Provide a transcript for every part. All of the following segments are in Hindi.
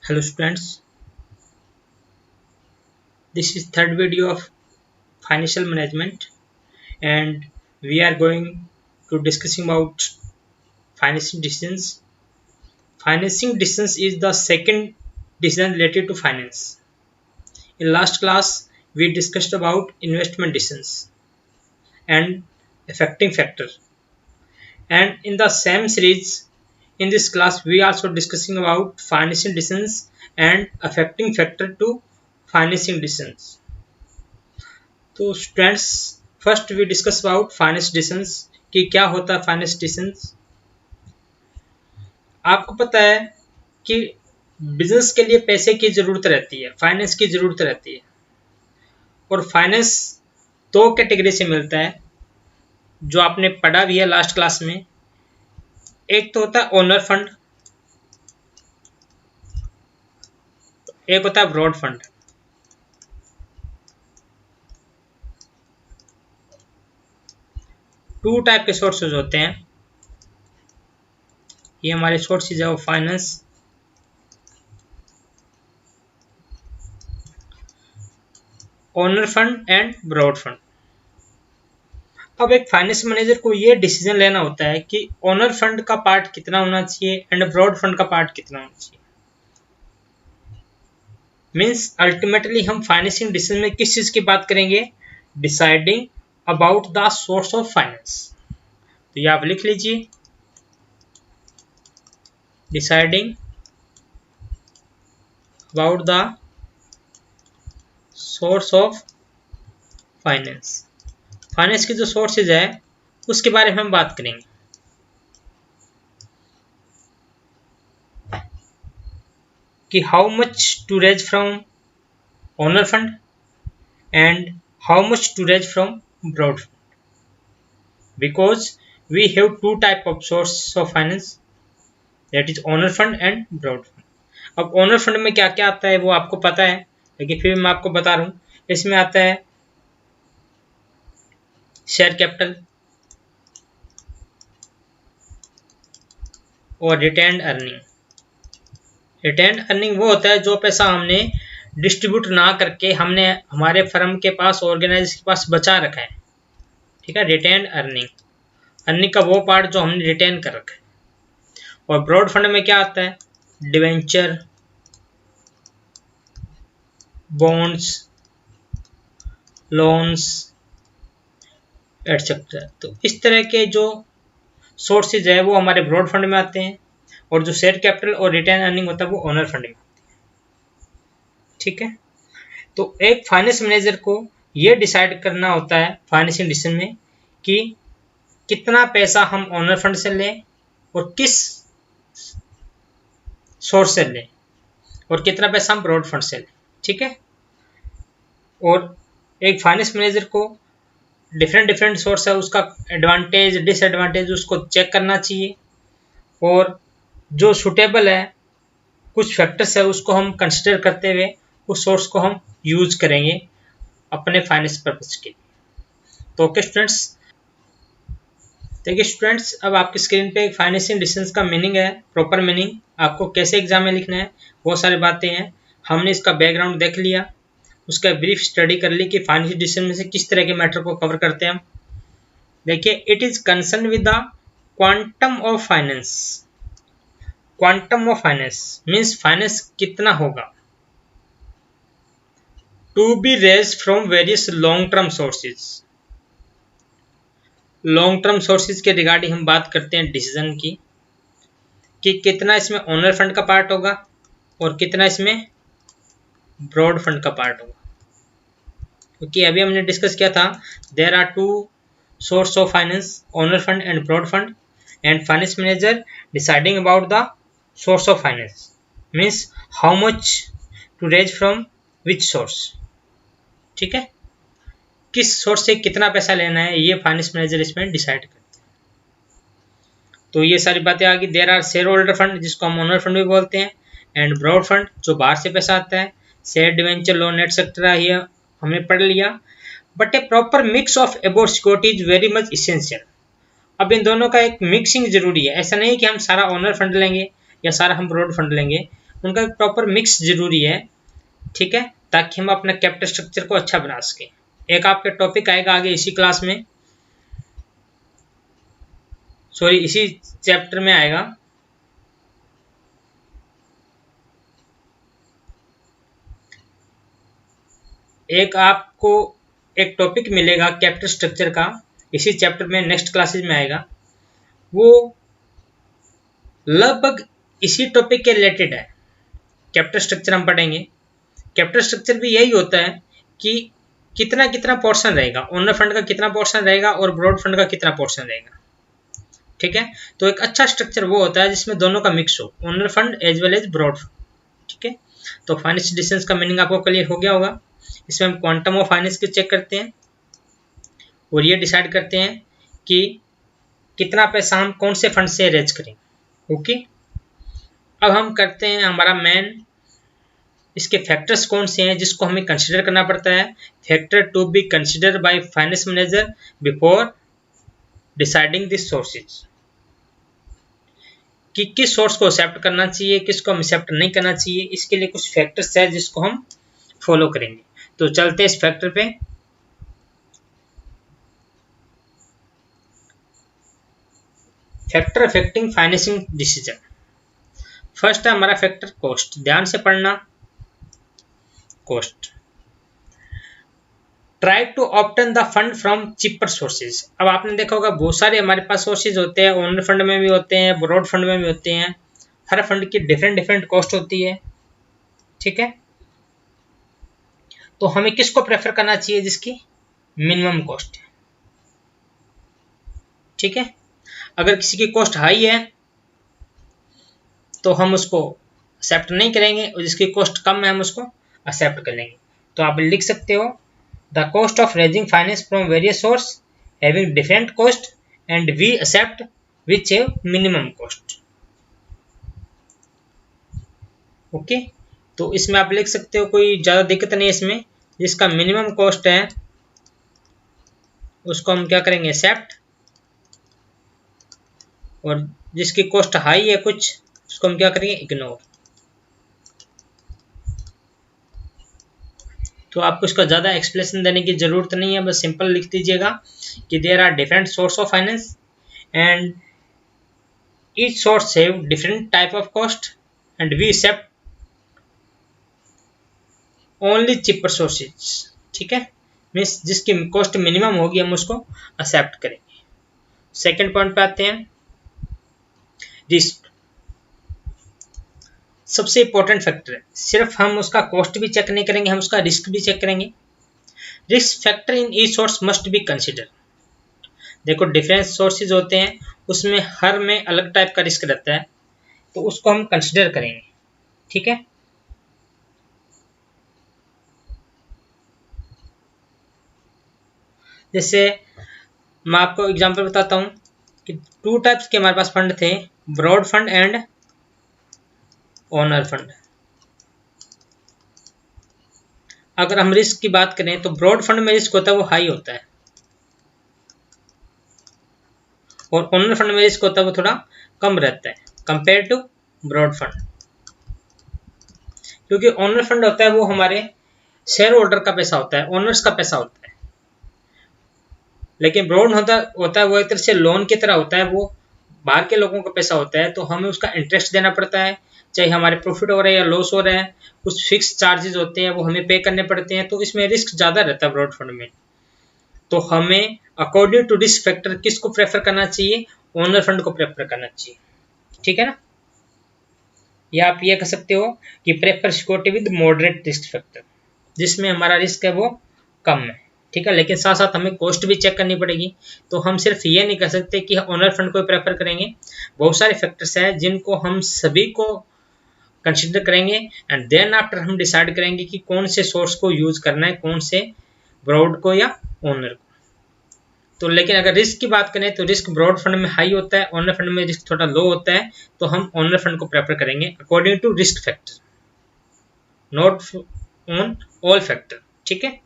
Hello students, this is third video of financial management and we are going to discussing about financing decisions. Financing decisions is the second decision related to finance. In last class, we discussed about investment decisions and affecting factor. And in the same series, in this class, we also discussing about financing decisions and affecting factor to financing decisions. तो students first we discuss about finance decisions कि क्या होता है फाइनेंस डिसीजंस। आपको पता है कि बिजनेस के लिए पैसे की जरूरत रहती है, फाइनेंस की जरूरत रहती है और फाइनेंस दो कैटेगरी से मिलता है जो आपने पढ़ा भी है लास्ट क्लास में। एक तो होता है ओनर फंड, एक होता है ब्रॉड फंड। टू टाइप के सोर्सेज होते हैं। ये हमारे सोर्सेज है वो finance, owner fund and borrowed fund. अब एक फाइनेंस मैनेजर को ये डिसीजन लेना होता है कि ओनर फंड का पार्ट कितना होना चाहिए एंड ब्रॉड फंड का पार्ट कितना होना चाहिए। मींस अल्टीमेटली हम फाइनेंसिंग डिसीजन में किस चीज की बात करेंगे? Deciding about the source of finance. तो ये आप लिख लीजिए, deciding about the source of finance. Finance की जो सोर्सेज है उसके बारे में हम बात करेंगे। कि how much to raise from owner fund and how much to raise from borrowed fund, because we have two type of source of finance, that is owner fund and borrowed fund. अब ओनर फंड में क्या क्या आता है वो आपको पता है, लेकिन फिर मैं आपको बता रहा हूँ। इसमें आता है शेयर कैपिटल और रिटेन्ड अर्निंग। रिटेन्ड अर्निंग वो होता है जो पैसा हमने डिस्ट्रीब्यूट ना करके हमने हमारे फर्म के पास, ऑर्गेनाइजेशन के पास बचा रखा है। ठीक है, रिटेन्ड अर्निंग, अर्निंग का वो पार्ट जो हमने रिटेन कर रखा है। और ब्रॉड फंड में क्या आता है? Debenture, bonds, loans etcetera. तो इस तरह के जो सोर्सेज है वो हमारे ब्रॉड फंड में आते हैं और जो शेयर कैपिटल और रिटेन अर्निंग होता है वो ओनर फंड में आती है। ठीक है, तो एक फाइनेंस मैनेजर को ये डिसाइड करना होता है फाइनेंशियल डिसीजन में कि कितना पैसा हम ओनर फंड से लें और किस सोर्स से लें और कितना पैसा हम ब्रॉड फंड से लें। ठीक है, और एक फाइनेंस मैनेजर को डिफरेंट सोर्स है उसका एडवांटेज डिसएडवांटेज उसको चेक करना चाहिए और जो सुटेबल है कुछ फैक्टर्स है उसको हम कंसिडर करते हुए उस सोर्स को हम यूज करेंगे अपने फाइनेंस पर्पज के लिए। तो ओके स्टूडेंट्स, देखिए स्टूडेंट्स, अब आपकी स्क्रीन पे फाइनेंशियल डिसीजंस का मीनिंग है, प्रॉपर मीनिंग आपको कैसे एग्जाम में लिखना है, बहुत सारी बातें हैं। हमने इसका बैकग्राउंड देख लिया, उसका ब्रीफ स्टडी कर ली कि फाइनेंशियल डिसीजन में से किस तरह के मैटर को कवर करते हैं हम। देखिए, it is concern with the quantum of finance. Quantum of finance means finance कितना होगा to be raise from various long term sources. Long term sources के रिगार्डिंग हम बात करते हैं डिसीजन की कि कितना इसमें ओनर फंड का पार्ट होगा और कितना इसमें ब्रॉड फंड का पार्ट होगा। क्योंकि अभी हमने डिस्कस किया था there are two source of finance, owner fund and borrowed fund, and finance manager deciding about the source of finance means how much to raise from which source. ठीक है, किस सोर्स से कितना पैसा लेना है ये फाइनेंस मैनेजर इसमें डिसाइड करते हैं। तो ये सारी बातें आ गई। There are shareholder fund जिसको हम ओनर फंड भी बोलते हैं, एंड ब्रॉड फंड जो बाहर से पैसा आता है, शेयर डिवेंचर लोन एटसेट्रा, ये हमने पढ़ लिया। But A proper mix of above security is very much essential. अब इन दोनों का एक मिक्सिंग जरूरी है। ऐसा नहीं कि हम सारा ओनर फंड लेंगे या सारा हम ब्रॉड फंड लेंगे, उनका एक प्रॉपर मिक्स जरूरी है, ठीक है, ताकि हम अपना कैपिटल स्ट्रक्चर को अच्छा बना सकें। एक आपके टॉपिक आएगा आगे इसी क्लास में, सॉरी इसी चैप्टर में आएगा, एक आपको एक टॉपिक मिलेगा कैपिटल स्ट्रक्चर का, इसी चैप्टर में नेक्स्ट क्लासेज में आएगा, वो लगभग इसी टॉपिक के रिलेटेड है। कैपिटल स्ट्रक्चर हम पढ़ेंगे। कैपिटल स्ट्रक्चर भी यही होता है कि कितना कितना पोर्शन रहेगा, ओनर फंड का कितना पोर्शन रहेगा और ब्रॉड फंड का कितना पोर्शन रहेगा, ठीक है। तो एक अच्छा स्ट्रक्चर वो होता है जिसमें दोनों का मिक्स हो, owner fund as well as borrowed fund, ठीक है। तो फाइनेंशियल डिसीजंस का मीनिंग आपको क्लियर हो गया होगा। इसमें हम क्वांटम ऑफ फाइनेंस को चेक करते हैं और ये डिसाइड करते हैं कि कितना पैसा हम कौन से फंड से रेज करेंगे। ओके, अब हम करते हैं हमारा मेन, इसके फैक्टर्स कौन से हैं जिसको हमें कंसीडर करना पड़ता है। Factor to be consider by finance manager before deciding this sources, कि किस सोर्स को एक्सेप्ट करना चाहिए, किसको हम एक्सेप्ट नहीं करना चाहिए, इसके लिए कुछ फैक्टर्स है जिसको हम फॉलो करेंगे। तो चलते हैं इस फैक्टर पे। Factor affecting financing decision. First है हमारा फैक्टर कॉस्ट, ध्यान से पढ़ना, cost. Try to obtain the fund from cheaper sources. अब आपने देखा होगा बहुत सारे हमारे पास सोर्सेज होते हैं, ओनर फंड में भी होते हैं, ब्रॉड फंड में भी होते हैं, हर फंड की डिफरेंट डिफरेंट कॉस्ट होती है, ठीक है। तो हमें किसको प्रेफर करना चाहिए, जिसकी मिनिमम कॉस्ट है, ठीक है। अगर किसी की कॉस्ट हाई है तो हम उसको एक्सेप्ट नहीं करेंगे और जिसकी कॉस्ट कम है हम उसको एक्सेप्ट कर लेंगे। तो आप लिख सकते हो the cost of raising finance from various source having different cost and we accept which have minimum cost. Okay, तो इसमें आप लिख सकते हो, कोई ज़्यादा दिक्कत नहीं है इसमें। जिसका मिनिमम कॉस्ट है उसको हम क्या करेंगे, एक्सेप्ट, और जिसकी कॉस्ट हाई है कुछ, उसको हम क्या करेंगे, इग्नोर। तो आपको इसका ज़्यादा एक्सप्लेनेशन देने की ज़रूरत नहीं है, बस सिंपल लिख दीजिएगा कि there are different source of finance and each source have different type of cost and we accept only cheaper sources, ठीक है। मीन्स जिसकी कॉस्ट मिनिमम होगी हम उसको एक्सेप्ट करेंगे। सेकेंड पॉइंट पे आते हैं, रिस्क। सबसे इंपॉर्टेंट फैक्टर है, सिर्फ हम उसका कॉस्ट भी चेक नहीं करेंगे, हम उसका रिस्क भी चेक करेंगे। Risk factor in each source must be consider. देखो डिफरेंट सोर्सेज होते हैं, उसमें हर में अलग टाइप का रिस्क रहता है, तो उसको हम कंसिडर करेंगे, ठीक है। जैसे मैं आपको एग्जांपल बताता हूं कि टू टाइप्स के हमारे पास फंड थे, borrowed fund and owner fund. अगर हम रिस्क की बात करें तो ब्रॉड फंड में रिस्क होता है वो हाई होता है, और ओनर फंड में रिस्क होता है वो थोड़ा कम रहता है कंपेयर टू ब्रॉड फंड। क्योंकि ओनर फंड होता है वो हमारे शेयर होल्डर का पैसा होता है, ओनर्स का पैसा होता है, लेकिन ब्रॉड होता है वो एक तरह से लोन की तरह होता है, वो बाहर के लोगों का पैसा होता है, तो हमें उसका इंटरेस्ट देना पड़ता है, चाहे हमारे प्रॉफिट हो रहा है या लॉस हो रहा है, कुछ फिक्स चार्जेस होते हैं वो हमें पे करने पड़ते हैं, तो इसमें रिस्क ज़्यादा रहता है ब्रॉड फंड में। तो हमें अकॉर्डिंग टू रिस्क फैक्टर किसको प्रेफर करना चाहिए, ओनर फंड को प्रेफर करना चाहिए, ठीक है ना। या आप ये कह सकते हो कि prefer security with moderate risk factor, जिसमें हमारा रिस्क है वो कम है, ठीक है, लेकिन साथ साथ हमें कॉस्ट भी चेक करनी पड़ेगी। तो हम सिर्फ ये नहीं कह सकते कि ओनर फंड को प्रेफर करेंगे, बहुत सारे फैक्टर्स हैं जिनको हम सभी को कंसिडर करेंगे एंड देन आफ्टर हम डिसाइड करेंगे कि कौन से सोर्स को यूज करना है, कौन से ब्रॉड को या ओनर को। तो लेकिन अगर रिस्क की बात करें तो रिस्क ब्रॉड फंड में हाई होता है, ओनर फंड में रिस्क थोड़ा लो होता है, तो हम ओनर फंड को प्रेफर करेंगे according to risk factor, not on all factor, ठीक है।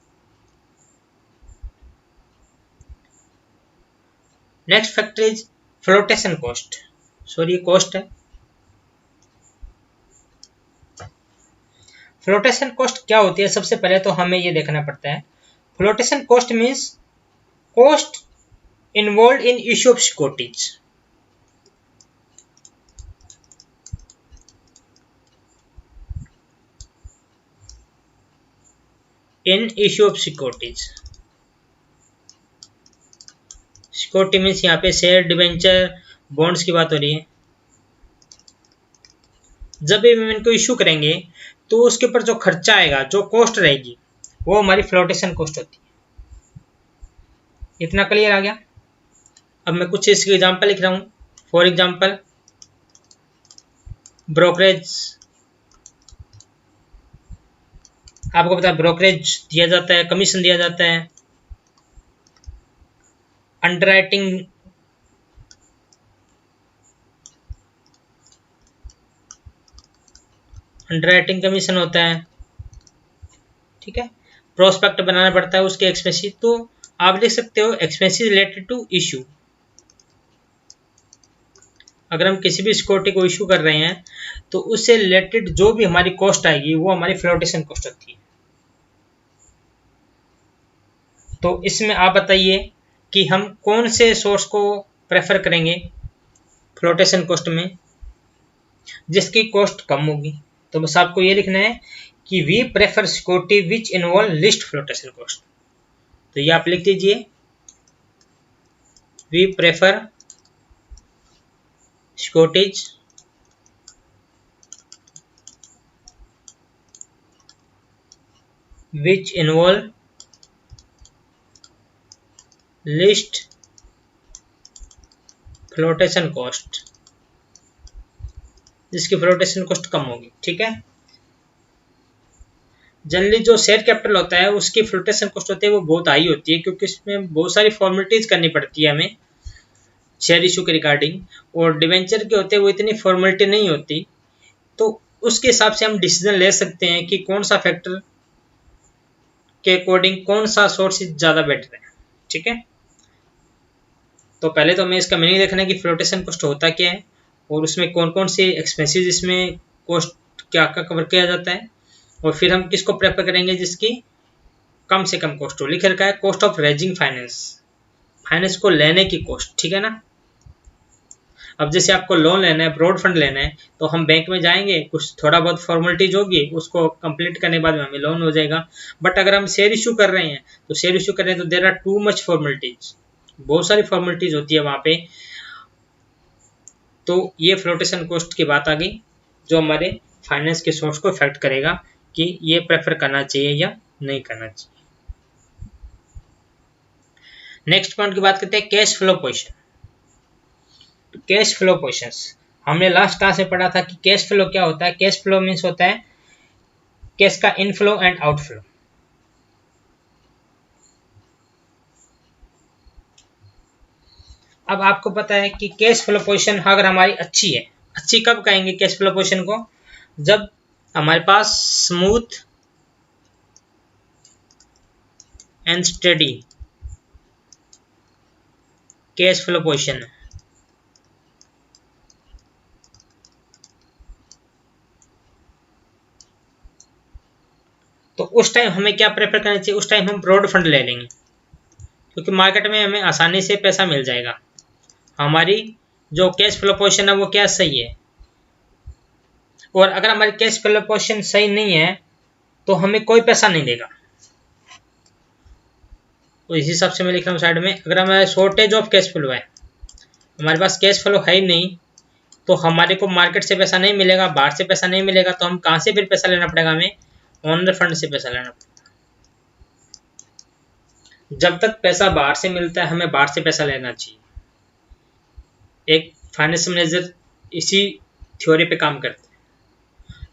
Next factor is flotation cost, sorry ये कॉस्ट है। फ्लोटेशन कॉस्ट क्या होती है, सबसे पहले तो हमें ये देखना पड़ता है। Flotation cost means cost involve in issue of securities. In issue of securities, security means यहाँ पे शेयर, डिवेंचर, बॉन्ड्स की बात हो रही है। जब भी हम इनको इशू करेंगे तो उसके ऊपर जो खर्चा आएगा, जो कॉस्ट रहेगी, वो हमारी फ्लोटेशन कॉस्ट होती है। इतना क्लियर आ गया। अब मैं कुछ इसके एग्जांपल लिख रहा हूँ। फॉर एग्जांपल ब्रोकरेज, आपको पता है ब्रोकरेज दिया जाता है, कमीशन दिया जाता है। अंडरराइटिंग, अंडरराइटिंग कमीशन होता है, ठीक है। प्रोस्पेक्ट बनाना पड़ता है, उसके एक्सपेंसेस। तो आप लिख सकते हो एक्सपेंसेस रिलेटेड टू इशू। अगर हम किसी भी सिक्योरिटी को इशू कर रहे हैं तो उससे रिलेटेड जो भी हमारी कॉस्ट आएगी वो हमारी फ्लोटेशन कॉस्ट होती है। तो इसमें आप बताइए कि हम कौन से सोर्स को प्रेफर करेंगे फ्लोटेशन कॉस्ट में, जिसकी कॉस्ट कम होगी। तो बस आपको ये लिखना है कि we prefer security which involve least flotation cost. तो ये आप लिख दीजिए, we prefer securities which involve least flotation cost, जिसकी फ्लोटेशन कॉस्ट कम होगी, ठीक है। जनरली जो शेयर कैपिटल होता है उसकी फ्लोटेशन कॉस्ट होती है वो बहुत हाई होती है, क्योंकि इसमें बहुत सारी फॉर्मेलिटीज करनी पड़ती है हमें शेयर इशू के रिगार्डिंग। और डिवेंचर के होते हैं वो इतनी फॉर्मेलिटी नहीं होती। तो उसके हिसाब से हम डिसीजन ले सकते हैं कि कौन सा फैक्टर के अकॉर्डिंग कौन सा सोर्स ज़्यादा बेटर है, ठीक है। तो पहले तो हमें इसका मीनिंग देखना है कि फ्लोटेशन कॉस्ट होता क्या है और उसमें कौन कौन से एक्सपेंसेस इसमें कॉस्ट क्या क्या कवर किया जाता है, और फिर हम किसको प्रेफर करेंगे जिसकी कम से कम कॉस्ट हो। लिख रखा है cost of raising finance, finance को लेने की कॉस्ट, ठीक है ना। अब जैसे आपको लोन लेना है, ब्रॉड फंड लेना है, तो हम बैंक में जाएंगे, कुछ थोड़ा बहुत फॉर्मेलिटीज होगी, उसको कंप्लीट करने के बाद में हमें लोन हो जाएगा। बट अगर हम शेयर इशू कर रहे हैं तो शेयर इशू कर रहे हैं तो there are too much formalities, बहुत सारी फॉर्मेलिटीज होती है वहाँ पे। तो ये फ्लोटेशन कॉस्ट की बात आ गई जो हमारे फाइनेंस के सोर्स को इफेक्ट करेगा कि ये प्रेफर करना चाहिए या नहीं करना चाहिए। नेक्स्ट पॉइंट की बात करते हैं कैश फ्लो पोजीशन। तो कैश फ्लो पोजीशंस हमने लास्ट क्लास में पढ़ा था कि कैश फ्लो क्या होता है। कैश फ्लो मीन्स होता है कैश का इनफ्लो एंड आउटफ्लो। अब आपको पता है कि कैश फ्लो पोजीशन अगर हमारी अच्छी है, अच्छी कब कहेंगे कैश फ्लो पोजीशन को, जब हमारे पास smooth and steady cash flow position है। तो उस टाइम हमें क्या प्रेफर करना चाहिए, उस टाइम हम ब्रॉड फंड ले लेंगे, क्योंकि मार्केट में हमें आसानी से पैसा मिल जाएगा। हमारी जो कैश फ्लो पोजीशन है वो क्या सही है। और अगर हमारी कैश फ्लो पोजीशन सही नहीं है तो हमें कोई पैसा नहीं देगा। तो इस हिसाब से मैं लिख रहा हूँ साइड में, अगर हमारे शॉर्टेज ऑफ कैश फ्लो है, हमारे पास कैश फ्लो है ही नहीं, तो हमारे को मार्केट से पैसा नहीं मिलेगा, बाहर से पैसा नहीं मिलेगा, तो हम कहाँ से फिर पैसा लेना पड़ेगा, हमें ओनर फंड से पैसा लेना पड़ेगा। जब तक पैसा बाहर से मिलता है हमें बाहर से पैसा लेना चाहिए। एक फाइनेंस मैनेजर इसी थ्योरी पे काम करते हैं,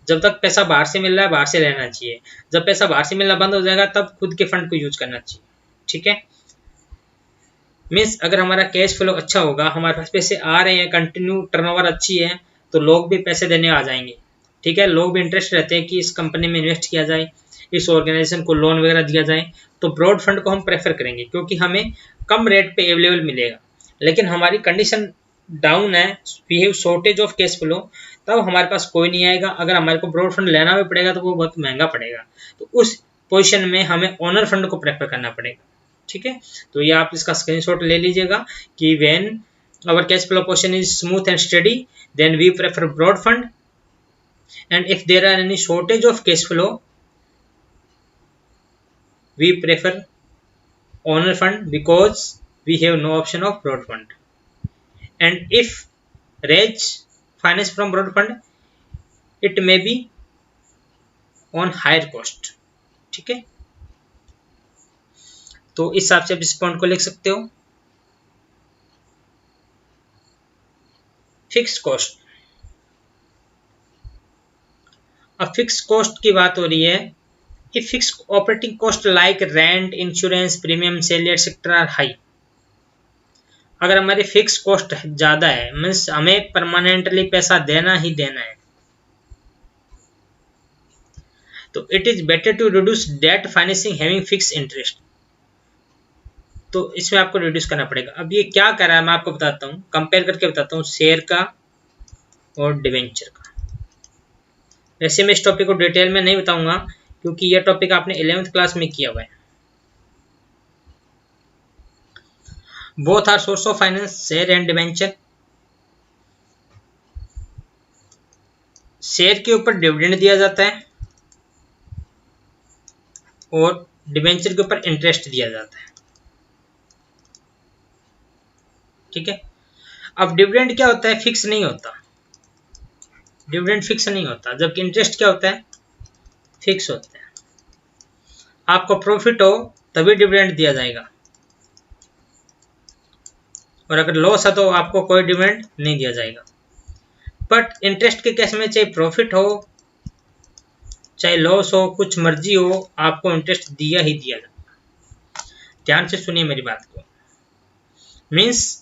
जब तक पैसा बाहर से मिल रहा है बाहर से लेना चाहिए, जब पैसा बाहर से मिलना बंद हो जाएगा तब खुद के फंड को यूज करना चाहिए, ठीक है। मीन्स अगर हमारा कैश फ्लो अच्छा होगा, हमारे पास पैसे आ रहे हैं, कंटिन्यू टर्नओवर अच्छी है, तो लोग भी पैसे देने आ जाएंगे, ठीक है। लोग भी इंटरेस्ट रहते हैं कि इस कंपनी में इन्वेस्ट किया जाए, इस ऑर्गेनाइजेशन को लोन वगैरह दिया जाए। तो ब्रॉड फंड को हम प्रेफर करेंगे क्योंकि हमें कम रेट पे अवेलेबल मिलेगा, लेकिन हमारी कंडीशन डाउन है, we have shortage of cash flow, तब हमारे पास कोई नहीं आएगा। अगर हमारे को ब्रॉड फंड लेना भी पड़ेगा तो वो बहुत महंगा पड़ेगा, तो उस पोजीशन में हमें ओनर फंड को प्रेफर करना पड़ेगा। ठीक है, तो ये आप इसका स्क्रीनशॉट ले लीजिएगा कि when our cash flow position is smooth and steady then we prefer borrowed fund, and if there are any shortage of cash flow we prefer owner fund because we have no option of broad fund, and if raise finance from broad fund it may be on higher cost। ठीक है, तो इस हिसाब से आप इस पॉइंट को लिख सकते हो। फिक्स कॉस्ट, अब फिक्स कॉस्ट की बात हो रही है। If fixed operating cost like rent, insurance, premium, salary etc. are high, अगर हमारी फिक्स कॉस्ट ज़्यादा है मीन्स हमें परमानेंटली पैसा देना ही देना है, तो it is better to reduce debt financing having fix interest, तो इसमें आपको रिड्यूस करना पड़ेगा। अब ये क्या कर रहा है मैं आपको बताता हूँ, कंपेयर करके बताता हूँ शेयर का और डिवेंचर का। वैसे मैं इस टॉपिक को डिटेल में नहीं बताऊंगा क्योंकि यह टॉपिक आपने 11th क्लास में किया हुआ है। Both are source of finance, share and debenture. Share के ऊपर डिविडेंड दिया जाता है और डिवेंचर के ऊपर इंटरेस्ट दिया जाता है। ठीक है, अब डिविडेंड क्या होता है, फिक्स नहीं होता, डिविडेंड फिक्स नहीं होता, जबकि इंटरेस्ट क्या होता है, फिक्स होता है। आपको प्रॉफिट हो तभी डिविडेंड दिया जाएगा, और अगर लॉस है तो आपको कोई डिविडेंड नहीं दिया जाएगा। बट इंटरेस्ट के केस में चाहे प्रॉफिट हो चाहे लॉस हो, कुछ मर्जी हो, आपको इंटरेस्ट दिया ही दिया जाएगा। ध्यान से सुनिए मेरी बात को, मीन्स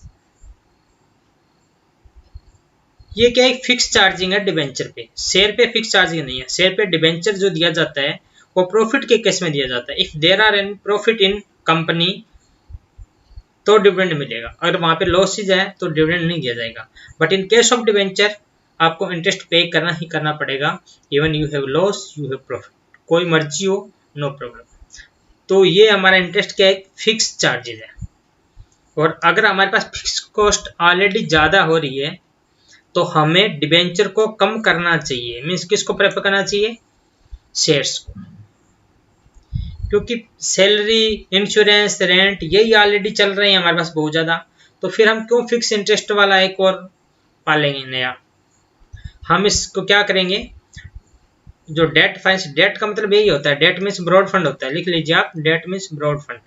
ये क्या है, फिक्स चार्जिंग है डिवेंचर पे, शेयर पे फिक्स चार्जिंग नहीं है। शेयर पे डिवेंचर जो दिया जाता है वो प्रॉफिट के केस में दिया जाता है। If there are any profit in company तो डिविडेंड मिलेगा, अगर वहां पे लॉस ही जाए तो डिविडेंड नहीं दिया जाएगा। But in case of debenture आपको इंटरेस्ट पे करना ही करना पड़ेगा, even you have loss you have profit, कोई मर्जी हो नो प्रॉब्लम। तो ये हमारा इंटरेस्ट क्या है, फिक्स चार्जेज है। और अगर हमारे पास फिक्स कॉस्ट ऑलरेडी ज्यादा हो रही है तो हमें डिवेंचर को कम करना चाहिए, मीन्स किसको प्रेफर करना चाहिए, शेयर्स को, क्योंकि सैलरी, इंश्योरेंस, रेंट यही ऑलरेडी चल रहे हैं हमारे पास बहुत ज़्यादा, तो फिर हम क्यों फिक्स इंटरेस्ट वाला एक और पालेंगे नया। हम इसको क्या करेंगे, जो डेट फाइनेंस, डेट का मतलब यही होता है, डेट मीन्स ब्रॉड फंड होता है, लिख लीजिए आप, डेट मीन्स ब्रॉड फंड।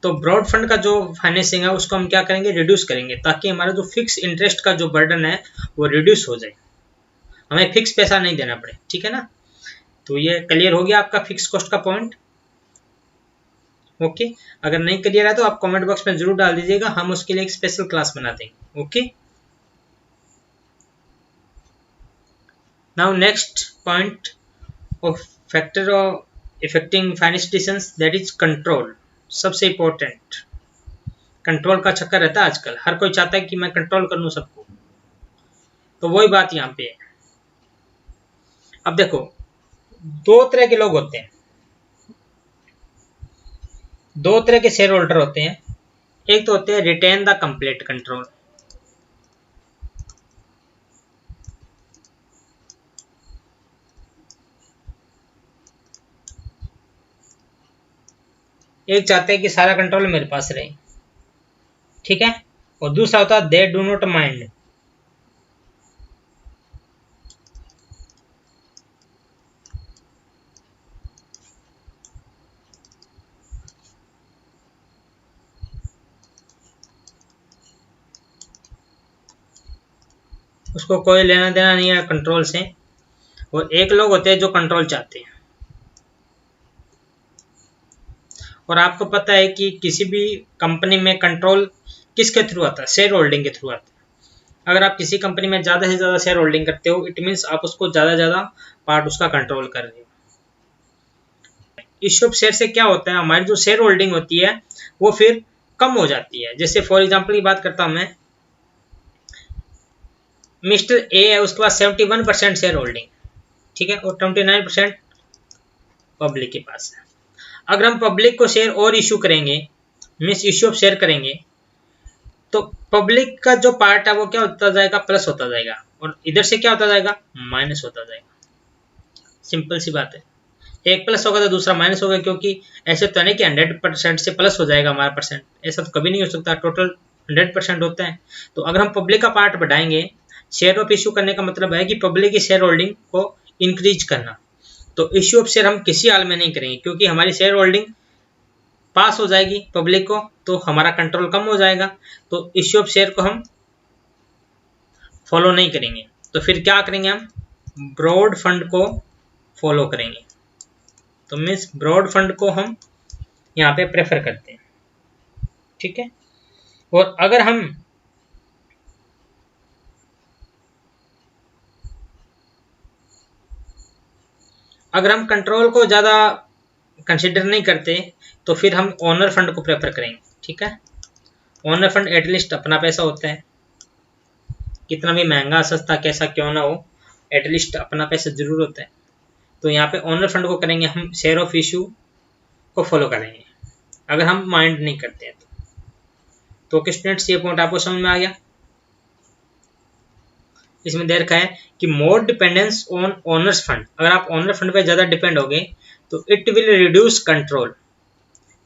तो ब्रॉड फंड का जो फाइनेंसिंग है उसको हम क्या करेंगे, रिड्यूस करेंगे, ताकि हमारा जो फिक्स इंटरेस्ट का जो बर्डन है वो रिड्यूस हो जाए, हमें फिक्स पैसा नहीं देना पड़े। ठीक है ना, तो ये क्लियर हो गया आपका फिक्स कॉस्ट का पॉइंट। ओके, अगर नहीं क्लियर है तो आप कमेंट बॉक्स में जरूर डाल दीजिएगा, हम उसके लिए एक स्पेशल क्लास बना देंगे। Okay, now next point of factor of affecting financial decisions, that is control. सबसे इंपॉर्टेंट, कंट्रोल का चक्कर रहता है आजकल, हर कोई चाहता है कि मैं कंट्रोल कर लूं सबको, तो वही बात यहाँ पे है। अब देखो, दो तरह के लोग होते हैं, दो तरह के शेयर होल्डर होते हैं। एक तो होते हैं रिटेन द कंप्लीट कंट्रोल, एक चाहते हैं कि सारा कंट्रोल मेरे पास रहे, ठीक है, और दूसरा होता है दे डू नॉट माइंड। उसको कोई लेना देना नहीं है कंट्रोल से। और एक लोग होते हैं जो कंट्रोल चाहते हैं, और आपको पता है कि किसी भी कंपनी में कंट्रोल किसके थ्रू आता है, शेयर होल्डिंग के थ्रू आता है। अगर आप किसी कंपनी में ज़्यादा से ज़्यादा शेयर होल्डिंग करते हो, इट मीन्स आप उसको ज़्यादा पार्ट उसका कंट्रोल कर रहे हो। इश्यू ऑफ शेयर से क्या होता है, हमारी जो शेयर होल्डिंग होती है वो फिर कम हो जाती है। जैसे फॉर एग्जांपल की बात करता हूं मैं, मिस्टर ए है, उसके पास 71% शेयर होल्डिंग, ठीक है, और 29% पब्लिक के पास है। अगर हम पब्लिक को शेयर और इशू करेंगे, मीन्स इश्यू ऑफ शेयर करेंगे, तो पब्लिक का जो पार्ट है वो क्या होता जाएगा, प्लस होता जाएगा, और इधर से क्या होता जाएगा, माइनस होता जाएगा। सिंपल सी बात है, एक प्लस होगा तो दूसरा माइनस होगा, क्योंकि ऐसे तो नहीं कि 100% से प्लस हो जाएगा हमारा परसेंट, ऐसा तो कभी नहीं हो सकता, टोटल 100% होता है। तो अगर हम पब्लिक का पार्ट बढ़ाएंगे, शेयर ऑफ इशू करने का मतलब है कि पब्लिक की शेयर होल्डिंग को इंक्रीज करना। तो इश्यू ऑफ शेयर हम किसी हाल में नहीं करेंगे, क्योंकि हमारी शेयर होल्डिंग पास हो जाएगी पब्लिक को, तो हमारा कंट्रोल कम हो जाएगा, तो इश्यू ऑफ शेयर को हम फॉलो नहीं करेंगे। तो फिर क्या करेंगे, हम ब्रॉड फंड को फॉलो करेंगे। तो मीन्स ब्रॉड फंड को हम यहाँ पे प्रेफर करते हैं, ठीक है। और अगर हम कंट्रोल को ज़्यादा कंसिडर नहीं करते, तो फिर हम ओनर फंड को प्रेफर करेंगे, ठीक है। ओनर फंड एटलीस्ट अपना पैसा होता है, कितना भी महंगा सस्ता कैसा क्यों ना हो, एटलीस्ट अपना पैसा जरूर होता है। तो यहाँ पे ओनर फंड को करेंगे हम, शेयर ऑफ इशू को फॉलो करेंगे, अगर हम माइंड नहीं करते हैं तो ओके स्टूडेंट्स, ये पॉइंट आपको समझ में आ गया। इसमें दे रखा है कि मोर डिपेंडेंस ऑन ओनर्स फंड, अगर आप ओनर फंड पे ज़्यादा डिपेंड होगे तो इट विल रिड्यूस कंट्रोल,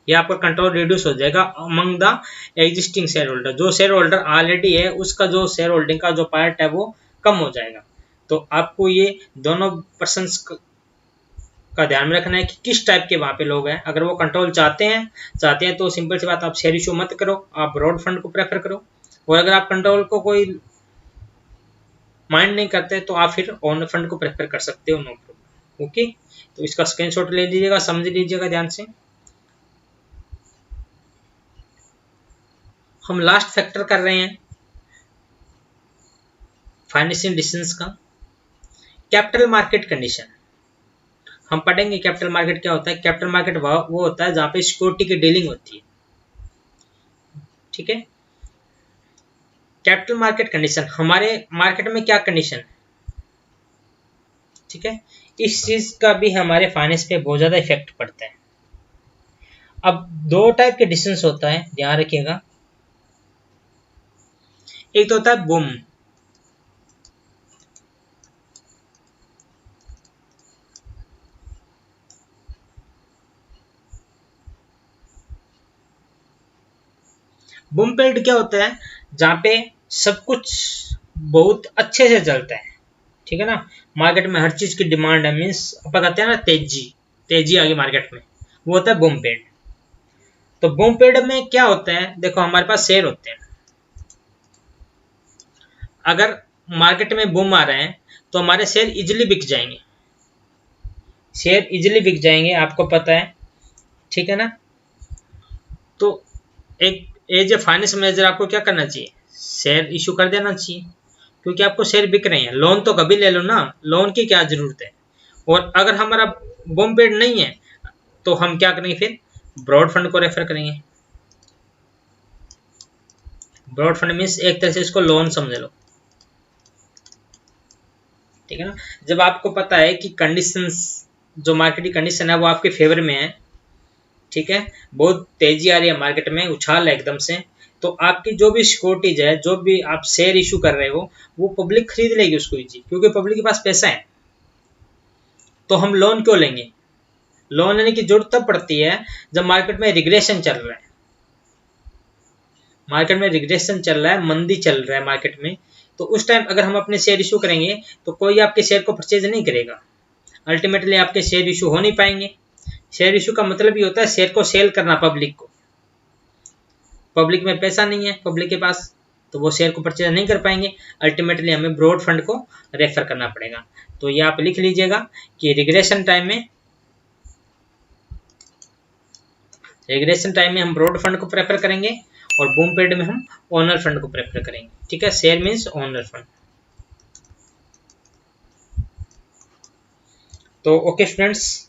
ये आपका कंट्रोल रिड्यूस हो जाएगा among the existing share holder, जो शेयर होल्डर ऑलरेडी है उसका जो शेयर होल्डिंग का जो पार्ट है वो कम हो जाएगा। तो आपको ये दोनों पर्सन्स का ध्यान में रखना है कि किस टाइप के वहाँ पे लोग हैं। अगर वो कंट्रोल चाहते हैं तो सिंपल सी बात, आप शेयर इशू मत करो, आप ब्रॉड फंड को प्रेफर करो। और अगर आप कंट्रोल को कोई माइंड नहीं करते तो आप फिर ओनर फंड को प्रेफर कर सकते हो, नो प्रॉब्लम। ओके, तो इसका स्क्रीनशॉट ले लीजिएगा, समझ लीजिएगा ध्यान से। हम लास्ट फैक्टर कर रहे हैं फाइनेंशियल डिसीजंस का, कैपिटल मार्केट कंडीशन। हम पढ़ेंगे कैपिटल मार्केट क्या होता है। कैपिटल मार्केट वो होता है जहां पे सिक्योरिटी की डीलिंग होती है, ठीक है। कैपिटल मार्केट कंडीशन, हमारे मार्केट में क्या कंडीशन है, ठीक है, इस चीज का भी हमारे फाइनेंस पे बहुत ज्यादा इफेक्ट पड़ता है। अब दो टाइप के डिसीजंस होता है, ध्यान रखिएगा। एक तो होता है बूम, बूम पीरियड क्या होता है, जहां पे सब कुछ बहुत अच्छे से चलता है, ठीक है ना, मार्केट में हर चीज की डिमांड है, मीन्स अपन कहते हैं ना तेजी आ गई मार्केट में, वो होता है बूम पीरियड। तो बूम पीरियड में क्या होता है, देखो हमारे पास शेयर होते हैं, अगर मार्केट में बूम आ रहे हैं तो हमारे शेयर इजिली बिक जाएंगे, शेयर इजिली बिक जाएंगे, आपको पता है, ठीक है ना। तो एक एज ए फाइनेंस मैनेजर आपको क्या करना चाहिए, शेयर इशू कर देना चाहिए, क्योंकि आपको शेयर बिक रहे हैं। लोन तो कभी ले लो ना, लोन की क्या जरूरत है। और अगर हमारा बूम पीरियड नहीं है तो हम क्या करेंगे, फिर ब्रॉड फंड को रेफर करेंगे। ब्रॉड फंड मीन्स एक तरह से इसको लोन समझ लो, ठीक है ना। जब आपको पता है कि कंडीशंस, जो मार्केट की कंडीशन है वो आपके फेवर में है, ठीक है, बहुत तेजी आ रही है मार्केट में, उछाल है एकदम से, तो आपकी जो भी सिक्योरिटीज है, जो भी आप शेयर इशू कर रहे हो, वो पब्लिक खरीद लेगी उसको इजी, क्योंकि पब्लिक के पास पैसा है। तो हम लोन क्यों लेंगे, लोन लेने की जरूरत तब पड़ती है जब मार्केट में रिग्रेशन चल रहा है, मार्केट में रिग्रेशन चल रहा है, मंदी चल रहा है मार्केट में। तो उस टाइम अगर हम अपने शेयर इशू करेंगे तो कोई आपके शेयर को परचेज नहीं करेगा, अल्टीमेटली आपके शेयर इशू हो नहीं पाएंगे। शेयर इशू का मतलब ये होता है शेयर को सेल करना पब्लिक को, पब्लिक में पैसा नहीं है पब्लिक के पास, तो वो शेयर को परचेज नहीं कर पाएंगे, अल्टीमेटली हमें ब्रॉड फंड को रेफर करना पड़ेगा। तो ये आप लिख लीजिएगा कि रिग्रेशन टाइम में हम ब्रॉड फंड को प्रेफर करेंगे, और बूम पीरियड में हम ओनर फंड को प्रेफर करेंगे, ठीक है। Share means owner fund. तो ओके स्टूडेंट्स,